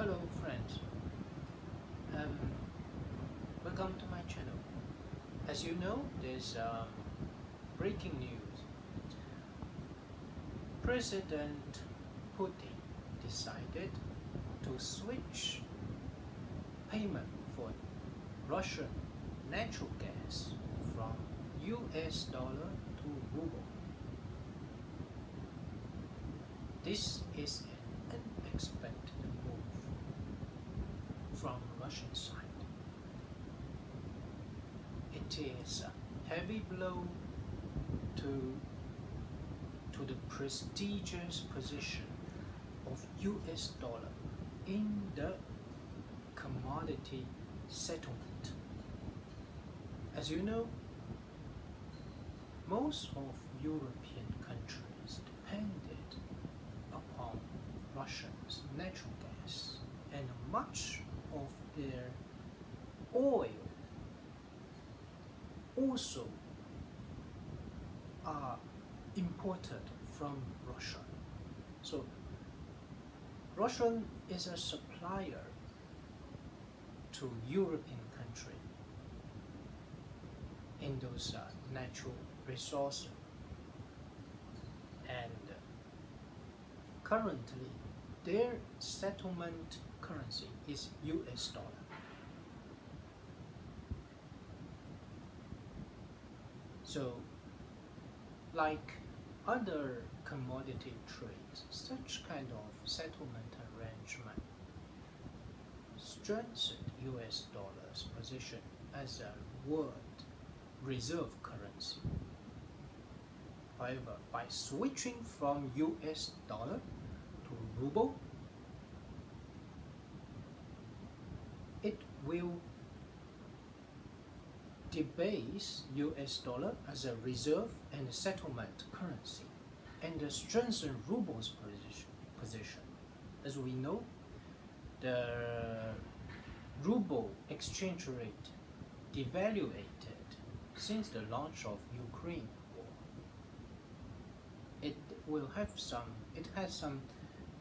Hello friends, um, welcome to my channel. As you know, there's breaking news. President Putin decided to switch payment for Russian natural gas from US dollar to ruble. This is an unexpected move from Russian side. It is a heavy blow to the prestigious position of US dollar in the commodity settlement. As you know, most of European countries depended upon Russia's natural gas, and much of their oil also are imported from Russia. So Russia is a supplier to European country in those natural resources, and currently their settlement currency is US dollar. So like other commodity trades, such kind of settlement arrangement strengthened US dollar's position as a world reserve currency. However, by switching from US dollar to ruble, it will debase US dollar as a reserve and settlement currency and strengthen ruble's position. As we know, the ruble exchange rate devaluated since the launch of Ukraine war. It has some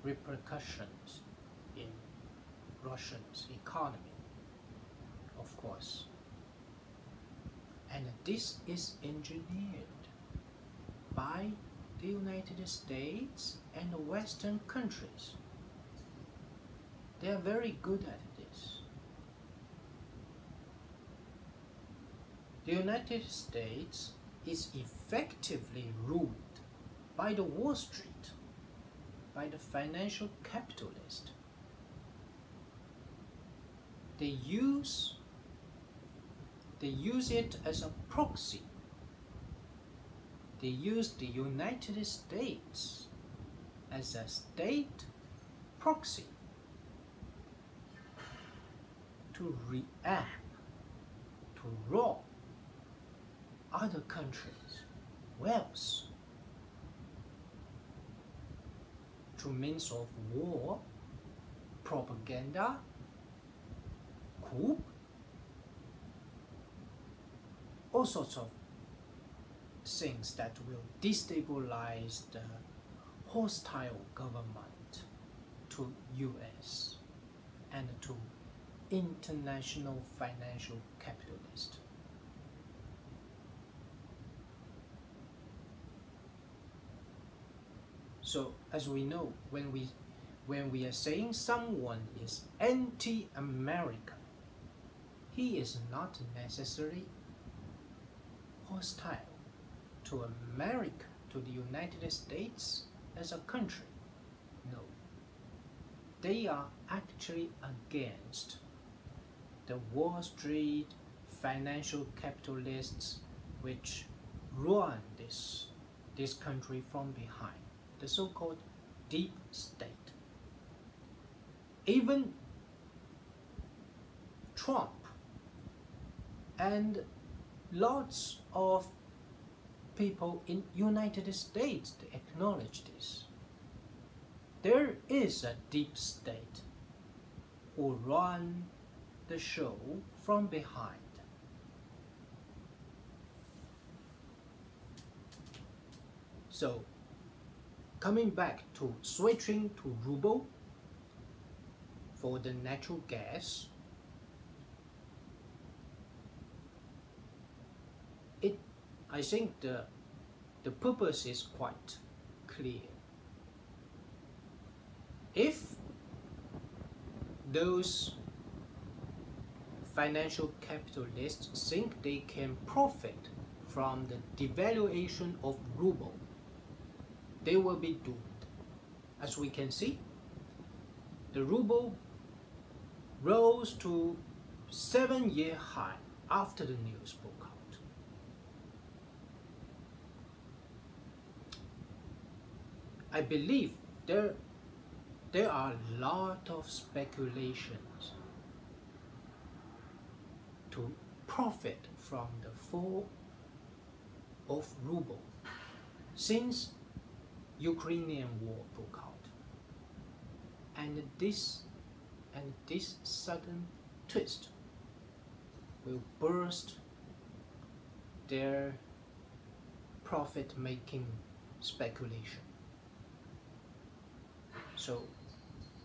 repercussions in Russia's economy, of course. And this is engineered by the United States and the Western countries. They are very good at this. The United States is effectively ruled by the Wall Street, by the financial capitalist. They use it as a proxy. They use the United States as a state proxy to react, to rob other countries' wealth through means of war, propaganda, coup, all sorts of things that will destabilize the hostile government to US and to international financial capitalists. So as we know, when we are saying someone is anti-American, he is not necessarily hostile to America, to the United States as a country. No. They are actually against the Wall Street financial capitalists which run this country from behind, the so-called deep state. Even Trump and lots of people in United States acknowledge this. There is a deep state who run the show from behind. So coming back to switching to ruble, for the natural gas, I think the purpose is quite clear. If those financial capitalists think they can profit from the devaluation of ruble, they will be doomed. As we can see, the ruble rose to 7-year high after the news broke out. I believe there are a lot of speculations to profit from the fall of ruble since Ukrainian war broke out, and this sudden twist will burst their profit-making speculation. So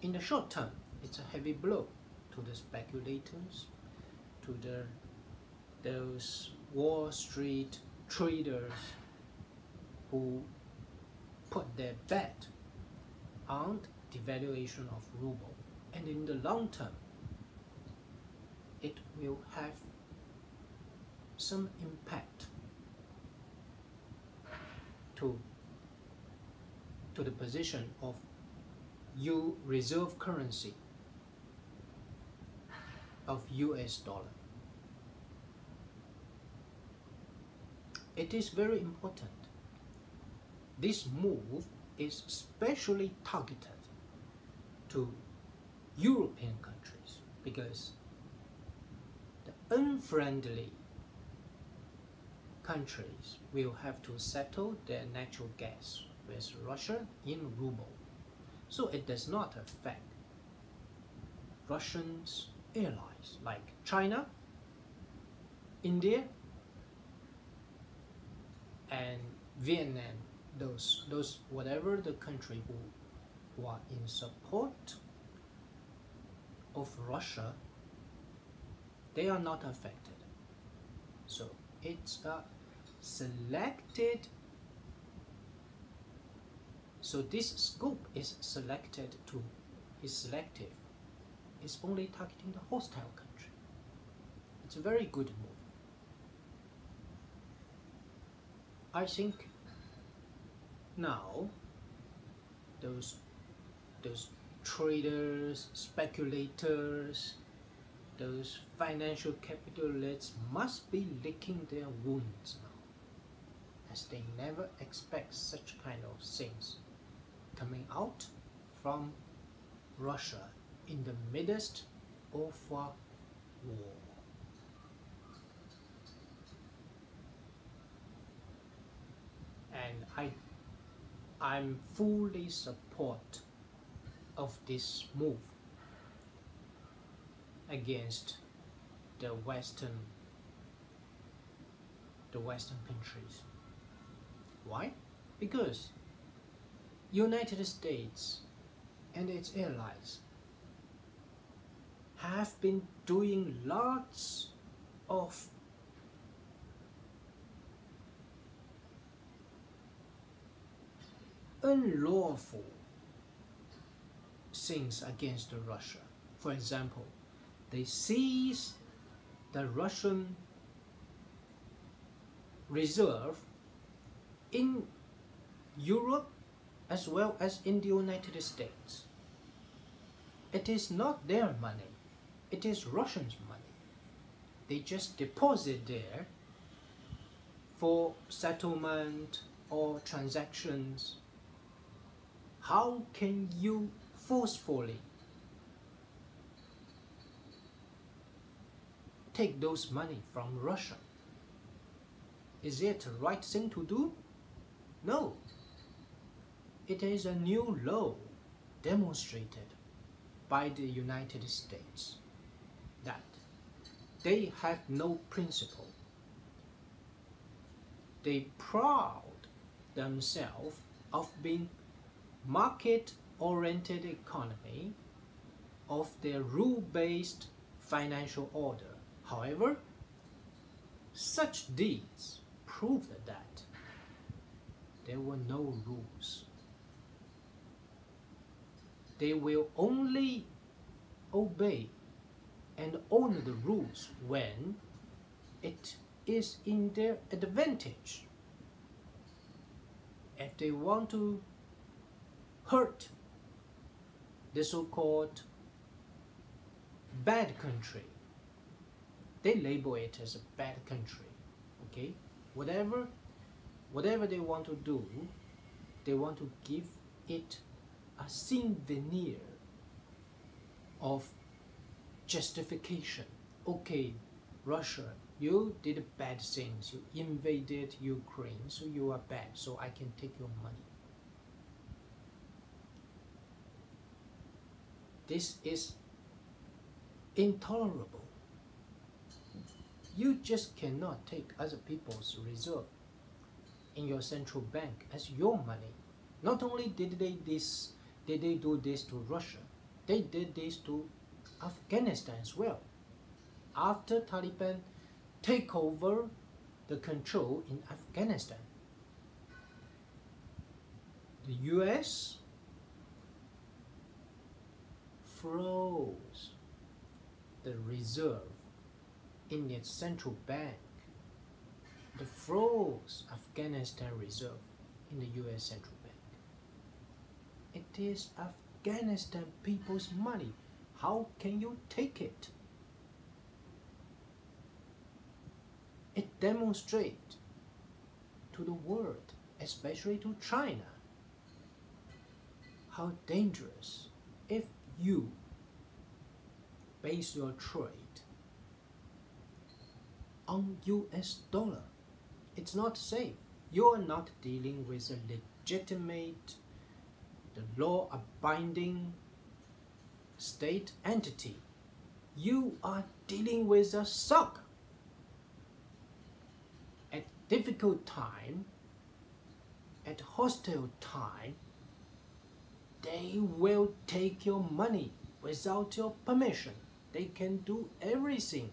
in the short term, it's a heavy blow to the speculators, to those Wall Street traders who put their bet on devaluation of ruble. And in the long term, it will have some impact to the position of reserve currency of US dollar. It is very important. This move is especially targeted to European countries because the unfriendly countries will have to settle their natural gas with Russia in ruble. So it does not affect Russians' allies like China, India, and Vietnam, those whatever the country who are in support of Russia, they are not affected. So it's a selected. So this scope is selective. It's only targeting the hostile country. It's a very good move. I think now those traders, speculators, those financial capitalists must be licking their wounds now, as they never expect such kind of things coming out from Russia in the midst of a war. And I'm fully support of this move against the Western countries. Why? Because United States and its allies have been doing lots of unlawful things against Russia. For example, they seized the Russian reserve in Europe as well as in the United States. It is not their money, it is Russians' money. They just deposit there for settlement or transactions. How can you forcefully take those money from Russia? Is it the right thing to do? No. It is a new law demonstrated by the United States that they have no principle. They proud themselves of being market-oriented economy of their rule-based financial order. However, such deeds proved that there were no rules. They will only obey and honor the rules when it is in their advantage. If they want to hurt the so-called bad country, they label it as a bad country. Okay, whatever they want to do, they want to give it a thin veneer of justification. Okay, Russia, you did bad things, you invaded Ukraine, so you are bad, so I can take your money. This is intolerable. You just cannot take other people's reserve in your central bank as your money. Not only did they do this to Russia, they did this to Afghanistan as well. After Taliban take over the control in Afghanistan, the US froze the reserve in its central bank. They froze Afghanistan reserve in the US central bank. It is Afghanistan people's money. How can you take it? It demonstrates to the world, especially to China, how dangerous if you base your trade on US dollar. It's not safe. You are not dealing with a legitimate, the law-abiding state entity. You are dealing with a suck. At difficult time, at hostile time, they will take your money without your permission. They can do everything,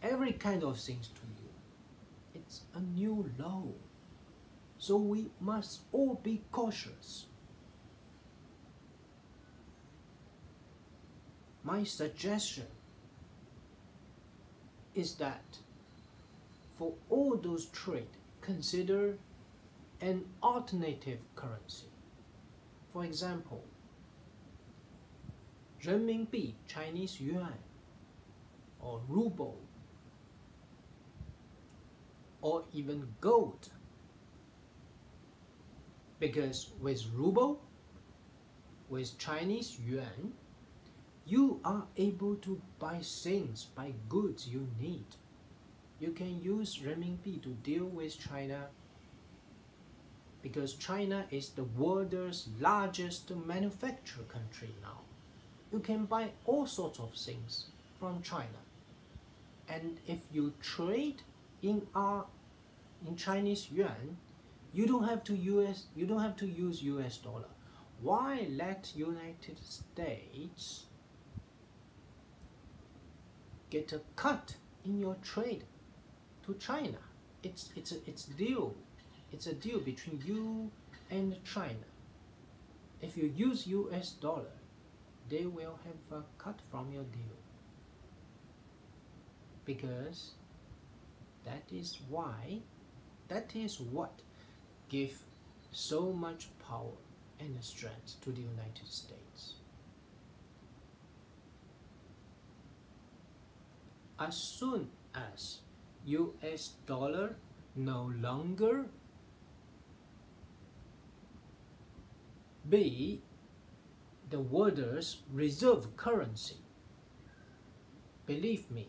every kind of things to you. It's a new law. So we must all be cautious. My suggestion is that for all those trade, consider an alternative currency. For example, renminbi, Chinese yuan, or rouble, or even gold. Because with rouble, with Chinese yuan, you are able to buy things, buy goods you need. You can use renminbi to deal with China because China is the world's largest manufacturing country now. You can buy all sorts of things from China. And if you trade in Chinese yuan, you don't have to use US dollar. Why let United States get a cut in your trade to China? It's a deal. It's a deal between you and China. If you use US dollar, they will have a cut from your deal. Because that is what gives so much power and strength to the United States. As soon as US dollar no longer be the world's reserve currency, believe me,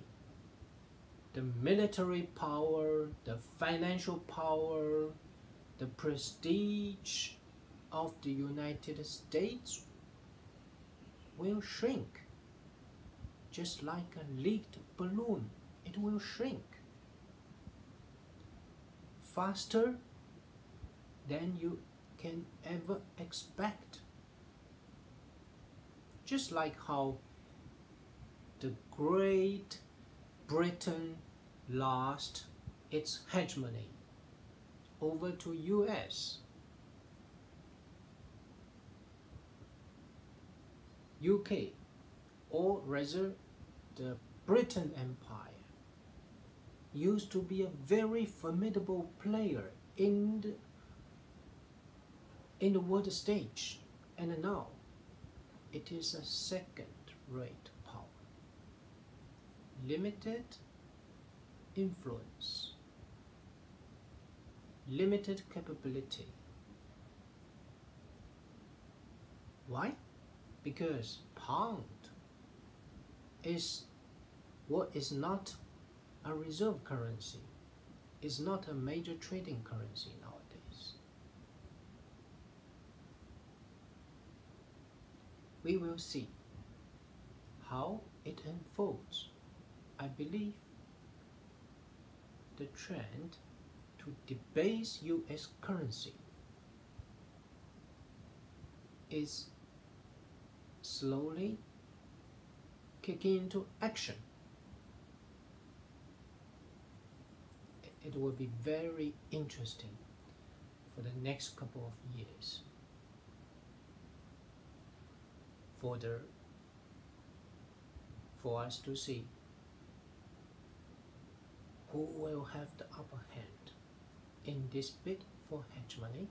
the military power, the financial power, the prestige of the United States will shrink. Just like a leaked balloon, it will shrink faster than you can ever expect. Just like how the Great Britain lost its hegemony over to US. UK, or rather the Britain Empire, used to be a very formidable player in the world stage, and now it is a second-rate power. Limited influence, limited capability. Why? Because pound is what is not a reserve currency, is not a major trading currency nowadays. We will see how it unfolds. I believe the trend to debase US currency is slowly kicking into action. It will be very interesting for the next couple of years for us to see who will have the upper hand in this bid for hegemony